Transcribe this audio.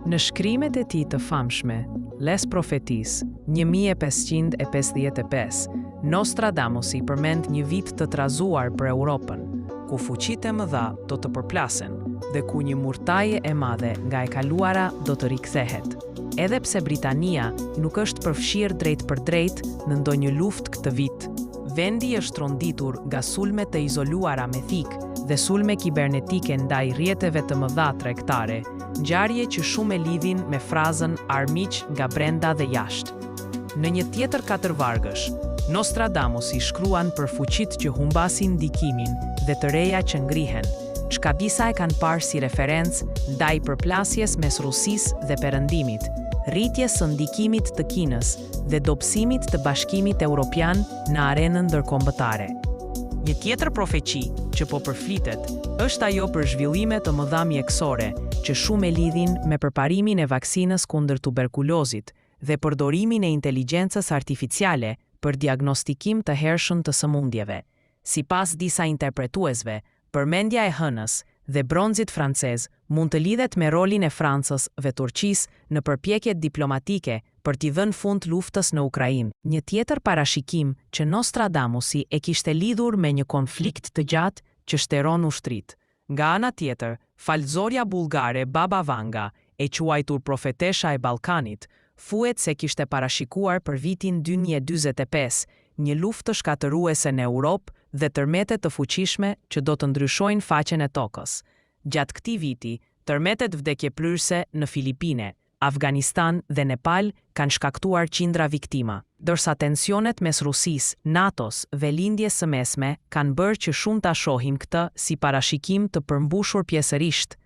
Në shkrimet e tij të famshme, Les Prophéties, 1555, Nostradamusi përmend një vit të trazuar për Europën, ku fuqitë e mëdha do të përplasen dhe ku një murtaje e madhe nga e kaluara do të rikthehet. Edhe pse Britania nuk është përfshirë drejt për drejt në ndonjë luftë këtë vit, vendi është tronditur nga sulme të izoluara me thikë dhe sulme kibernetike ndaj rrjeteve të mëdha tregtare, ngjarje që shumë e lidhin me frazën armiq nga brenda dhe jashtë. Në një tjetër katërvargësh, Nostradamusi shkruan për fuqitë që humbasin ndikimin dhe të reja që ngrihen, çka disa e kanë parë si referencë ndaj përplasjes mes Rusisë dhe Perëndimit, rritjes së ndikimit të Kinës dhe dobësimit të Bashkimit Evropian në arenën ndërkombëtare. Një tjetër profeqi që po përflitet është ajo për zhvillime të mëdha mjekësore që shumë e lidhin me përparimin e vaksinës kundër tuberkulozit dhe përdorimin e inteligjencës artificiale për diagnostikim të hershëm të sëmundjeve. Sipas disa interpretuesve, përmendja e hënës dhe bronzit francez mund të lidhet me rolin e Francës dhe Turqisë në përpjekjet diplomatike për t'i dhënë fund luftës në Ukrainë. Një tjetër parashikim që Nostradamusi e kishte lidhur me një konflikt të gjatë që shteron ushtrit. Nga ana tjetër, falëzorja bullgare Baba Vanga, e quajtur profetesha e Ballkanit, thuhet se kishte parashikuar për vitin 2045 një luftë të shkatëruese në Europë dhe tërmete të fuqishme që do të ndryshojnë faqen e tokës. Gjatë këtij viti, tërmetet vdekjepryrëse në Filipine, Afganistan dhe Nepal kanë shkaktuar qindra viktima, ndërsa tensionet mes Rusisë, NATO-s dhe lindjes së mesme kanë bërë që shumë ta shohim këtë si parashikim të përmbushur pjesërisht